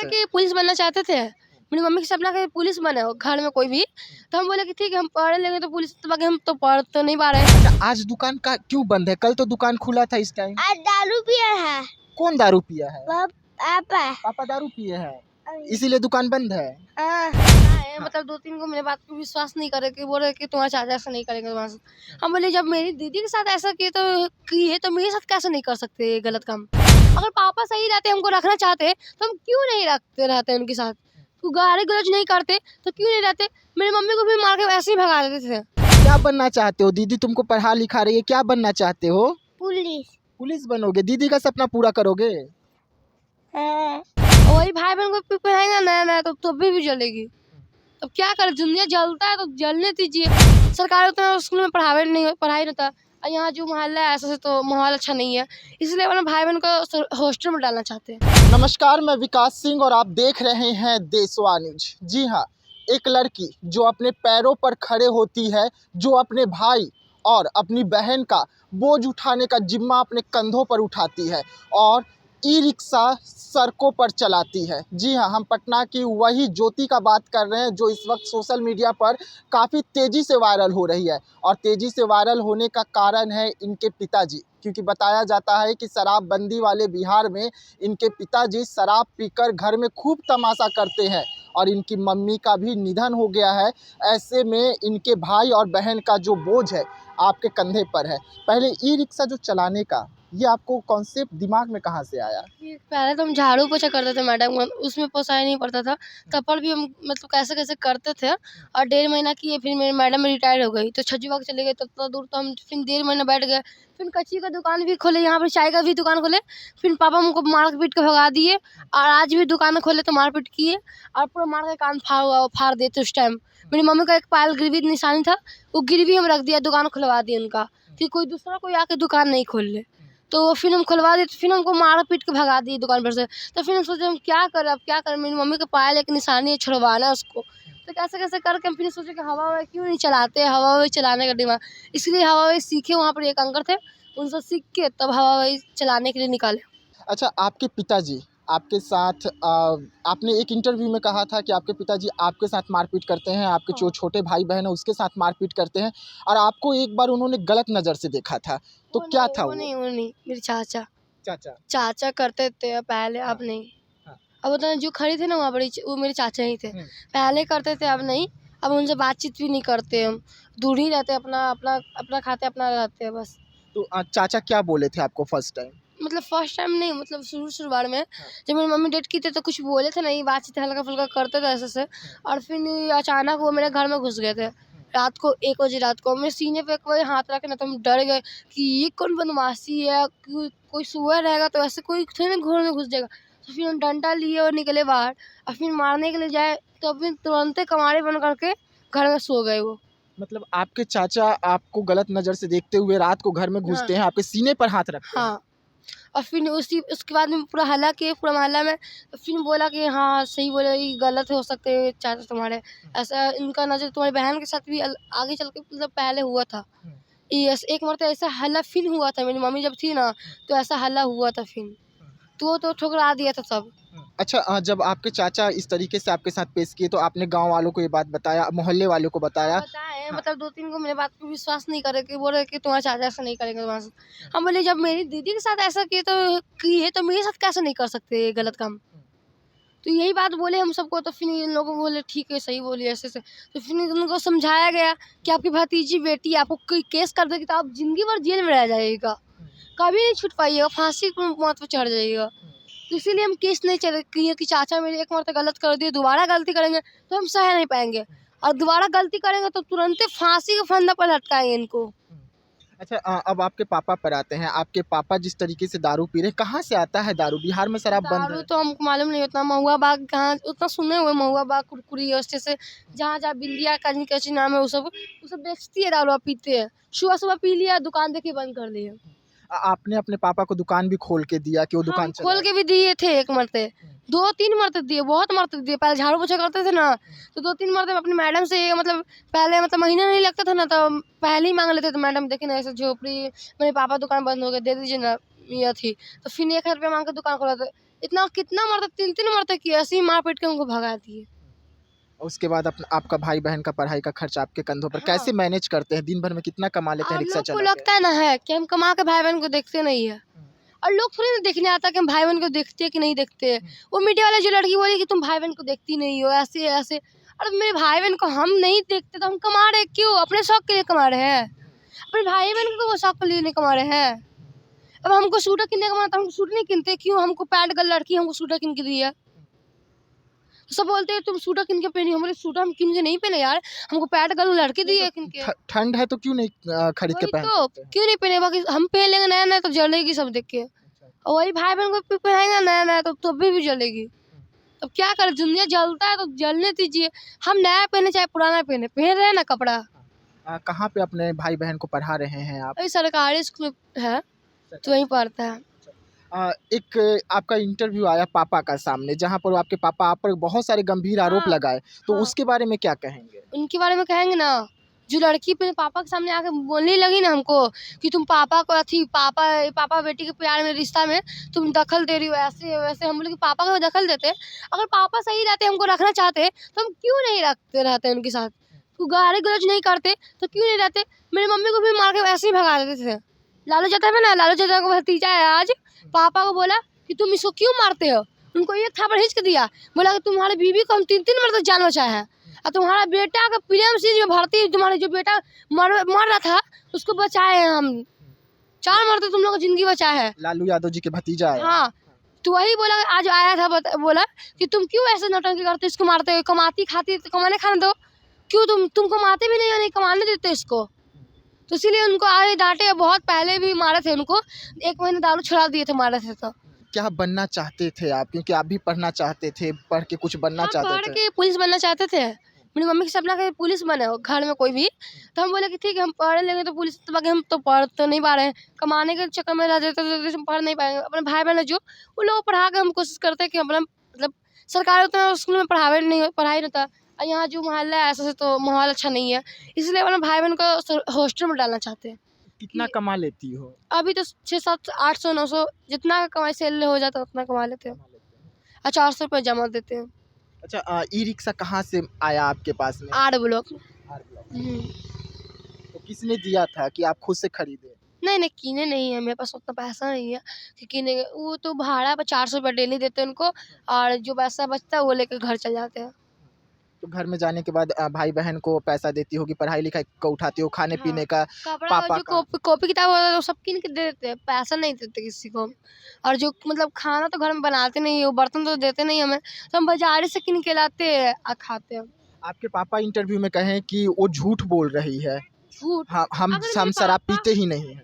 थे कि पुलिस बनना चाहते थे। मेरी मम्मी का सपना कि पुलिस बने हो घर में कोई भी, तो हम बोले कि ठीक है हम पढ़ लेंगे तो पुलिस, तो बाकी हम तो पढ़ तो नहीं पा रहे हैं। अच्छा, आज दुकान का क्यों बंद है? कल तो दुकान खुला था इस टाइम। आज दारू पिया है कौन दारू पिया है? पापा। पापा दारू पिए हैं, इसीलिए दुकान बंद है। मतलब 2-3 को मेरे बात पे विश्वास नहीं करे कि बोल रहे कि तुम्हारे चाचा ऐसा नहीं करेंगे तुम्हारे साथ। हम बोले जब मेरी दीदी के साथ ऐसा किए तो मेरे साथ कैसे नहीं कर सकते ये गलत काम। अगर पापा सही रहते हमको रखना चाहते तो हम क्यों नहीं रखते रहते उनके साथ, गाली गलौज नहीं करते तो क्यों नहीं रहते। मेरी मम्मी को भी मार के वैसे ही भगा देते थे। क्या बनना चाहते हो? दीदी तुमको पढ़ा लिखा रही है, क्या बनना चाहते हो? पुलिस। पुलिस बनोगे? दीदी का सपना पूरा करोगे? वही भाई बहन को पहनाएगा नया नया तो भी जलेगी। अब क्या करें, दुनिया जलता है तो जलने दीजिए। सरकार उतना स्कूल में पढ़ाई नहीं होता, और यहाँ जो मोहल्ला है ऐसा से तो माहौल अच्छा नहीं है, इसलिए अपने भाई बहन को हॉस्टल में डालना चाहते हैं। नमस्कार, मैं विकास सिंह और आप देख रहे हैं देशवा न्यूज। जी हाँ, एक लड़की जो अपने पैरों पर खड़े होती है, जो अपने भाई और अपनी बहन का बोझ उठाने का जिम्मा अपने कंधों पर उठाती है और ई रिक्शा सड़कों पर चलाती है। जी हाँ, हम पटना की वही ज्योति का बात कर रहे हैं जो इस वक्त सोशल मीडिया पर काफ़ी तेज़ी से वायरल हो रही है। और तेज़ी से वायरल होने का कारण है इनके पिताजी, क्योंकि बताया जाता है कि शराबबंदी वाले बिहार में इनके पिताजी शराब पीकर घर में खूब तमाशा करते हैं और इनकी मम्मी का भी निधन हो गया है। ऐसे में इनके भाई और बहन का जो बोझ है आपके कंधे पर है। पहले ई रिक्शा जो चलाने का ये आपको कॉन्सेप्ट दिमाग में कहाँ से आया? पहले तो हम झाड़ू पोछा करते थे मैडम, उसमें पोसाई नहीं पड़ता था, तब पर भी हम मतलब कैसे कैसे करते थे। और 1.5 महीना किए, फिर मेरी मैडम रिटायर हो गई तो छज्जूबाग चले गए, तब दूर तो हम फिर 1.5 महीना बैठ गए। फिर कच्ची का दुकान भी खोले, यहाँ पर चाय का भी दुकान खोले, फिर पापा हमको मार पीट के भगा दिए। और आज भी दुकान खोले तो मार पीट किए और पूरा मार के कान फाड़ देते। उस टाइम मेरी मम्मी का एक पायल गिरवी निशानी था, वो गिरवी हम रख दिया, दुकान खुलवा दी उनका, फिर कोई दूसरा कोई आके दुकान नहीं खोल ले। तो फिर हम खुलवा दिए, तो फिर हमको मार पीट के भगा दिए दुकान पर से। तो फिर हम सोचे हम क्या करें, अब क्या करें, मेरी मम्मी के पायल एक निशानी है, छुड़वाना है उसको। तो कैसे कैसे करके हम फिर सोचे कि हवा हवा क्यों नहीं चलाते, हवा हवा चलाने का दिमाग, इसलिए हवा हवा सीखे। वहाँ पर एक अंकल थे, उनसे सीख के तब हवा हवा चलाने के लिए निकाले। अच्छा, आपके पिताजी आपके साथ आपने एक इंटरव्यू में कहा था कि आपके पिताजी आपके साथ मारपीट करते हैं, आपके जो छोटे भाई बहन है उसके साथ मारपीट करते हैं और आपको एक बार उन्होंने गलत नज़र से देखा था, तो क्या था वो? नहीं मेरे चाचा चाचा करते थे पहले, अब नहीं। हाँ। अब उतना जो खड़े थे ना वहाँ पर, वो मेरे चाचा ही थे। पहले करते थे, अब नहीं। अब उनसे बातचीत भी नहीं करते, हम दूर ही रहते, अपना अपना अपना खाते अपना रहते हैं बस। तो चाचा क्या बोले थे आपको फर्स्ट टाइम? मतलब फर्स्ट टाइम नहीं, मतलब शुरुआत में जब मेरी मम्मी डेट की थी तो कुछ बोले थे नहीं, बातचीत हल्का फुल्का करते थे ऐसे से। और फिर अचानक वो मेरे घर में घुस गए थे रात को 1 बजे रात को। मेरे सीने पे कोई हाथ रखे ना तो हम डर गए कि ये कौन बदमाशी है, कोई सुअर रहेगा तो ऐसे कोई थोड़ी ना घर में घुस जाएगा। तो फिर हम डंडा लिए और निकले बाहर, और फिर मारने के लिए जाए तो फिर तुरंत कमारे बंद करके घर में सो गए वो। मतलब आपके चाचा आपको गलत नज़र से देखते हुए रात को घर में घुसते हैं, आपके सीने पर हाथ रखते हैं। हाँ, और फिर उसके बाद में पूरा हल्ला किए पूरा मोहल्ला में। तो फिर बोला कि हाँ सही बोले, ये गलत हो सकते हैं चाचा तुम्हारे, ऐसा इनका नज़र तुम्हारी बहन के साथ भी आगे चल के मतलब पहले हुआ था। ये एक मरतबा ऐसा हल्ला फिर हुआ था, मेरी मम्मी जब थी ना तो ऐसा हल्ला हुआ था फिर, तो ठुकरा दिया था सब। अच्छा, जब आपके चाचा इस तरीके से आपके साथ पेश किए तो आपने गांव वालों को ये बात बताया, मोहल्ले वालों को बताया? बताए मतलब 2-3 को मेरे बात पे विश्वास नहीं करे कि बोल रहे कि तुम्हारे चाचा ऐसा नहीं करेंगे तुम्हारे साथ। हम बोले जब मेरी दीदी के साथ ऐसा किए तो मेरे साथ कैसे नहीं कर सकते ये गलत काम। तो यही बात बोले हम सबको, तो फिर इन लोगों को बोले ठीक है सही बोली ऐसे से। तो फिर उनको समझाया गया कि आपकी भतीजी बेटी आपको कोई केस कर देगी तो आप जिंदगी भर जेल में रह जाइएगा, कभी नहीं छूट पाइएगा, फांसी की मौत पर चढ़ जाइएगा। तो इसीलिए हम केस नहीं चले किए कि चाचा मेरे एक मरतबा गलत कर दिए, दोबारा गलती करेंगे तो हम सह नहीं पाएंगे, और दोबारा गलती करेंगे तो तुरंत फांसी के फंदा पर लटकाएंगे इनको। अच्छा, अब आपके पापा पर आते हैं। आपके पापा जिस तरीके से दारू पी रहे हैं, कहाँ से आता है दारू? बिहार में शराब बंद दारू है। तो हमको मालूम नहीं उतना, महुआ बाग कहाँ उतना सुने हुए, महुआ बाग कुरकुरी जैसे जहाँ जहाँ बिंदिया कहीं कैसी नाम है वो सब बेचती है दारू, आप पीते हैं। सुबह सुबह पी लिया, दुकान देखी बंद कर लिया। आपने अपने पापा को दुकान भी खोल के दिया कि वो दुकान खोल के भी दिए थे, एक मरते 2-3 मरते दिए, बहुत मरते दिए। पहले झाड़ू पोछा करते थे ना तो 2-3 मरते अपनी मैडम से, मतलब पहले मतलब महीना नहीं लगता था ना तो पहले ही मांग लेते थे, मैडम देखिए ना ऐसे झोपड़ी, मेरे पापा दुकान बंद हो गए, दे दीजिए ना। यह थी तो फिर 1,000 रुपया मांग के दुकान खोला था। इतना कितना मरता, 3 मरता किया, ऐसे ही मार पीट के हमको भगा दिए। उसके बाद आपका भाई बहन का पढ़ाई का खर्च आपके कंधों पर, हाँ। कैसे मैनेज करते हैं? दिन भर में कितना कमा लेते हैं आप रिक्शा लोग को चला के? लगता है ना है कि हम कमा के भाई बहन को देखते नहीं है, और लोग थोड़ी ना देखने आता कि हम भाई बहन को देखते कि नहीं देखते। वो मीडिया वाले जो लड़की बोली कि तुम भाई बहन को देखती नहीं हो, ऐसे ऐसे। और मेरे भाई बहन को हम नहीं देखते तो हम कमा रहे क्यों? अपने शौक के लिए कमा रहे हैं, अपने भाई बहन को शौक के लिए नहीं कमा रहे हैं। अब हमको सूटर किनने का मन आता, हमको सूटर नहीं किनते क्यों? हमको पैंट का लड़की हमको सूटर किन के दी है। सब बोलते हैं तुम सूटर किन के पहनी, हमारे सूटर हम किन के नहीं पहने यार, हमको पैंट का लड़की दी है किन के। ठंड है तो क्यों नहीं खरीद के वही पहन तो सकते हैं? क्यों नहीं पहने, बाकी हम पहन लेंगे नया नया तो जलेगी सब देख के, और वही भाई बहन को पहनेगा नया नया तो भी जलेगी। अब क्या करें, दुनिया जलता है तो जलने दीजिए। हम नया पहने चाहे पुराना पहने, पहन रहे हैं ना कपड़ा। कहाँ पे अपने भाई बहन को पढ़ा रहे हैं आप? अभी सरकारी स्कूल में है तो वहीं पढ़ता है। एक आपका इंटरव्यू आया पापा का सामने, जहाँ पर आपके पापा आप पर बहुत सारे गंभीर आरोप हाँ, लगाए, तो हाँ। उसके बारे में क्या कहेंगे? उनके बारे में कहेंगे ना, जो लड़की अपने पापा के सामने आके बोलने लगी ना हमको कि तुम पापा को पापा बेटी के प्यार में रिश्ता में तुम दखल दे रही हो, ऐसे वैसे। हम बोले कि पापा को दखल देते, अगर पापा सही रहते हमको रखना चाहते तो हम क्यों नहीं रखते रहते उनके साथ, तो गाली गलौज नहीं करते तो क्यों नहीं रहते। मेरी मम्मी को भी मार के ऐसे ही भगा देते थे। लालू यादव है ना, लालू यादव का भतीजा है आज, पापा को बोला कि तुम इसको क्यों मारते हो, उनको एक थापड़ खींच के दिया, बोला कि तुम्हारी बीवी को हम 3 मरतबा जान बचाया है, और तुम्हारा बेटा का प्रेम जो भर्ती, तुम्हारे जो बेटा मर रहा था उसको बचाए हैं हम, 4 मरतबा तुम लोग को जिंदगी बचाया है। लालू यादव जी के भतीजा है। हाँ, तो वही बोला आज आया था, बोला कि तुम क्यों ऐसे नौटंकी करते, इसको मारते हो, कमाती खाती तो कमाने खाने दो, क्यों तुम कमाते भी नहीं हो, नहीं कमाने देते इसको। तो इसीलिए उनको आए डांटे, बहुत पहले भी मारे थे उनको, 1 महीने दारू छुड़ा दिए थे मारे थे। तो क्या बनना चाहते थे आप? क्योंकि आप भी पढ़ना चाहते थे, पढ़ के कुछ बनना हम चाहते पढ़ थे। के पुलिस बनना चाहते थे। मेरी मम्मी का सपना था पुलिस बने हो घर में कोई भी, तो हम बोले कि ठीक है हम पढ़ लेंगे तो पुलिस, तो बाकी हम तो पढ़ तो नहीं पा रहे हैं, कमाने के चक्कर में रह जाते तो हम पढ़ नहीं पाएंगे। अपने भाई बहन जो वो लोग पढ़ा के हम कोशिश करते हैं कि अपना मतलब सरकारी उतना स्कूल में पढ़ाई नहीं होता, और यहाँ जो मोहल्ला है ऐसा से तो माहौल अच्छा नहीं है, इसलिए अपने भाई बहन को हॉस्टल में डालना चाहते हैं। कितना कमा लेती हो? अभी तो 600-700-800-900 जितना कमाई सेल हो जाता है उतना कमा लेते हैं, और 400 रुपये जमा देते हैं। अच्छा, ई रिक्शा कहाँ से आया आपके पास में? R block. तो किसने दिया था कि आप खुद से खरीदे? नहीं कीने नहीं है, मेरे पास उतना पैसा नहीं है कि कीने, वो तो भाड़ा पर 400 रुपये डेली देते हैं उनको, और जो पैसा बचता है वो लेकर घर चल जाते हैं। तो घर में जाने के बाद भाई बहन को पैसा देती होगी, पढ़ाई लिखाई को उठाती हो, खाने हाँ। पीने का, कपड़ा पापा जो का? कॉपी किताब होता है वो सब किन के दे देते हैं, पैसा नहीं देते किसी को। और जो मतलब खाना तो घर में बनाते नहीं है, वो बर्तन तो देते नहीं हमें, तो हम बाजार से किन के लाते हैं और खाते हैं। आपके पापा इंटरव्यू में कहें कि वो झूठ बोल रही है, झूठ? हम अगर मेरे शराब पापा पीते ही नहीं है।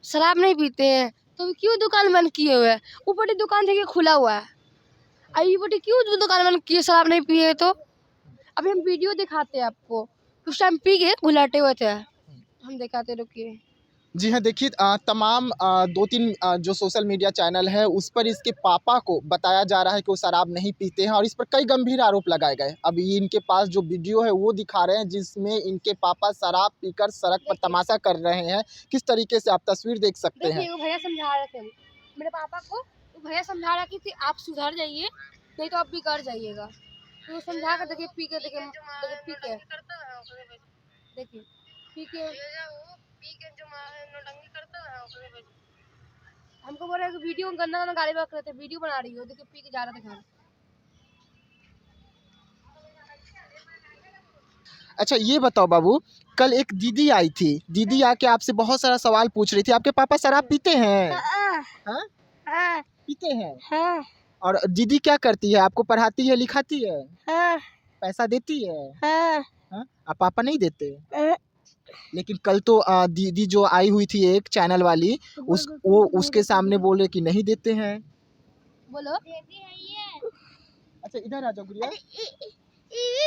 शराब नहीं पीते हैं तो क्यों दुकान बंद किए हुए हैं? ऊपर दुकान देखिए खुला हुआ है, आई बटी क्यों दुकान बंद किए, शराब नहीं पिए तो? अभी हम वीडियो दिखाते हैं आपको, उस टाइम पी के घुलाटे हुए थे, हम दिखाते, रुकिए। जी हाँ, देखिए तमाम 2-3 जो सोशल मीडिया चैनल है उस पर इसके पापा को बताया जा रहा है कि वो शराब नहीं पीते हैं, और इस पर कई गंभीर आरोप लगाए गए। अभी इनके पास जो वीडियो है वो दिखा रहे हैं जिसमें इनके पापा शराब पीकर सड़क पर तमाशा कर रहे हैं। किस तरीके से आप तस्वीर देख सकते हैं। देखिए वो भैया समझा रहे थे मेरे पापा को, वो भैया समझा रहा कि आप सुधर जाइए नहीं तो आप बिगड़ जाइएगा, तो वो समझा कर देखिए पी के, देखिए हमको बोल रहे वीडियो गंदा गाड़ी में रख रहे थे, वीडियो बना रही हो, देखिए पी के जा रहा था घर। अच्छा, ये बताओ बाबू, कल एक दीदी आई थी, दीदी आके आपसे बहुत सारा सवाल पूछ रही थी, आपके पापा शराब पीते हैं? हाँ? पीते हैं। और दीदी क्या करती है? आपको पढ़ाती है, लिखाती है, पैसा देती है? हाँ? आप पापा नहीं देते? लेकिन कल तो दीदी जो आई हुई थी एक चैनल वाली, वो उसके सामने बोले कि नहीं देते हैं। बोलो। अच्छा, इधर आ जाओ गुड़िया।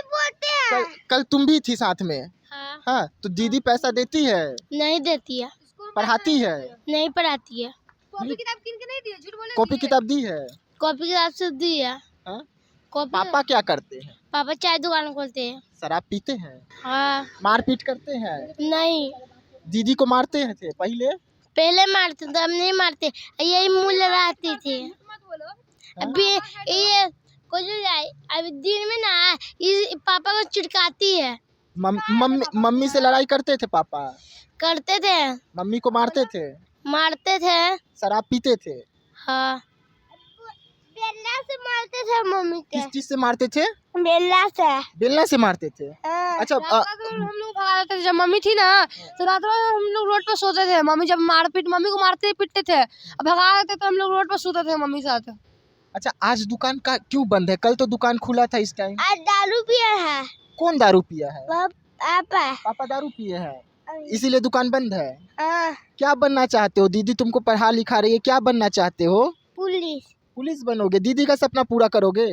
बोलते कल तुम भी थी साथ में? हाँ, तो दीदी पैसा देती है, नहीं देती है, पढ़ाती है, नहीं पढ़ाती है, कॉपी किताब किन के नहीं दिए, झूठ बोले। कॉपी किताब दी है? कॉपी किताब से दी है। हाँ? कॉपी पापा क्या करते हैं? पापा चाय दुकान खोलते हैं। शराब पीते हैं? हाँ। मारपीट करते हैं? नहीं, दीदी को मारते हैं थे पहले? पहले मारते थे, अब नहीं मारते, यही मुँह लगाती थी। मत बोलो। अभी ये कुछ जाए अभी दिन में ना इस पापा को चिढ़काती है। मम्मी से लड़ाई करते थे पापा? करते थे, मम्मी को मारते थे? मारते थे। शराब पीते थे? हाँ, बेलना से मारते थे मम्मी के। किस चीज से मारते थे? बेलना से। बेलना से मारते थे? हाँ। अच्छा हम लोग भगा देते थे जब मम्मी थी ना, तो रात रात हम लोग रोड पर सोते थे। मम्मी जब मम्मी को मारते पीटते थे, अब भगा देते तो हम लोग रोड पर सोते थे मम्मी के साथ। अच्छा, आज दुकान का क्यों बंद है? कल तो दुकान खुला था इस टाइम। आज दारू पिया है कौन दारू पिया है? पापा। पापा दारू पिए हैं, इसीलिए दुकान बंद है। हाँ, क्या बनना चाहते हो? दीदी तुमको पढ़ा लिखा रही है, क्या बनना चाहते हो? पुलिस। पुलिस बनोगे? दीदी का सपना पूरा करोगे?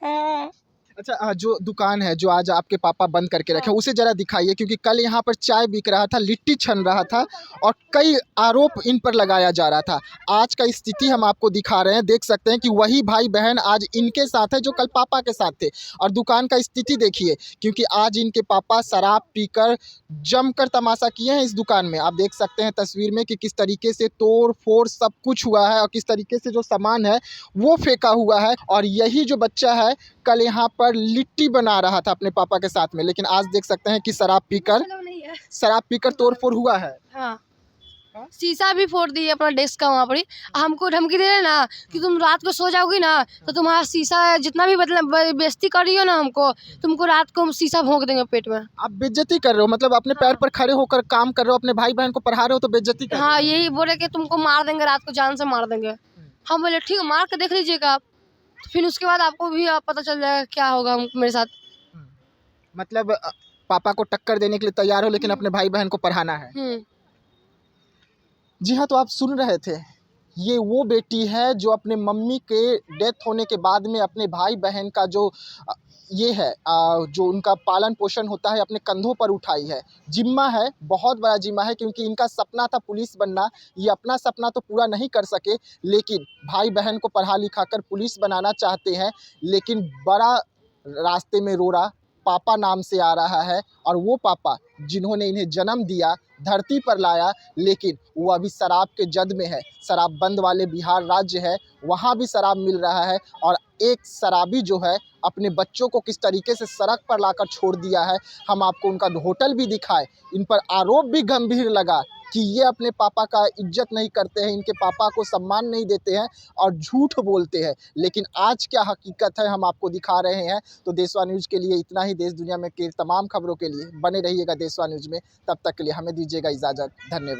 हाँ। अच्छा, जो दुकान है जो आज आपके पापा बंद करके रखे, उसे जरा दिखाइए, क्योंकि कल यहाँ पर चाय बिक रहा था, लिट्टी छन रहा था और कई आरोप इन पर लगाया जा रहा था। आज का स्थिति हम आपको दिखा रहे हैं, देख सकते हैं कि वही भाई बहन आज इनके साथ है जो कल पापा के साथ थे। और दुकान का स्थिति देखिए, क्योंकि आज इनके पापा शराब पीकर जमकर तमाशा किए हैं इस दुकान में। आप देख सकते हैं तस्वीर में कि किस तरीके से तोड़ फोड़ सब कुछ हुआ है और किस तरीके से जो सामान है वो फेंका हुआ है। और यही जो बच्चा है कल यहाँ पर लिट्टी बना रहा था अपने पापा के साथ में, लेकिन आज देख सकते हैं कि शराब पीकर तोड़ फोड़ हुआ है। हाँ, शीशा भी फोड़ दिए अपना डेस्क का वहाँ पर ही। हमको धमकी दे रहे ना कि तुम रात को सो जाओगी ना तो तुम्हारा शीशा जितना भी मतलब बेइज्जती कर रही हो ना हमको, तुमको रात को हम शीशा भोंक देंगे पेट में। आप बेइज्जती कर रहे हो? मतलब अपने पैर पर खड़े होकर काम कर रहे हो, अपने भाई बहन को पढ़ा रहे हो तो बेइज्जती कर रहे हो? हाँ, यही बोले कि तुमको मार देंगे, रात को जान से मार देंगे। हम बोले ठीक है, मार के देख लीजिएगा आप, फिर उसके बाद आपको भी पता चल जाएगा क्या होगा मेरे साथ। मतलब पापा को टक्कर देने के लिए तैयार हो, लेकिन अपने भाई बहन को पढ़ाना है। जी हाँ, तो आप सुन रहे थे, ये वो बेटी है जो अपने मम्मी के डेथ होने के बाद में अपने भाई बहन का जो ये है जो उनका पालन पोषण होता है अपने कंधों पर उठाई है। जिम्मा है, बहुत बड़ा जिम्मा है, क्योंकि इनका सपना था पुलिस बनना। ये अपना सपना तो पूरा नहीं कर सके, लेकिन भाई बहन को पढ़ा लिखा कर पुलिस बनाना चाहते हैं। लेकिन बड़ा रास्ते में रोड़ा पापा नाम से आ रहा है, और वो पापा जिन्होंने इन्हें जन्म दिया, धरती पर लाया, लेकिन वो अभी शराब के जद में है। शराब बंद वाले बिहार राज्य है, वहाँ भी शराब मिल रहा है। और एक शराबी जो है अपने बच्चों को किस तरीके से सड़क पर लाकर छोड़ दिया है। हम आपको उनका होटल भी दिखाए, इन पर आरोप भी गंभीर लगा कि ये अपने पापा का इज्जत नहीं करते हैं, इनके पापा को सम्मान नहीं देते हैं और झूठ बोलते हैं। लेकिन आज क्या हकीकत है हम आपको दिखा रहे हैं। तो देशवा न्यूज़ के लिए इतना ही। देश दुनिया में के तमाम खबरों के लिए बने रहिएगा देशवा न्यूज़ में। तब तक के लिए हमें दीजिएगा इजाज़त। धन्यवाद।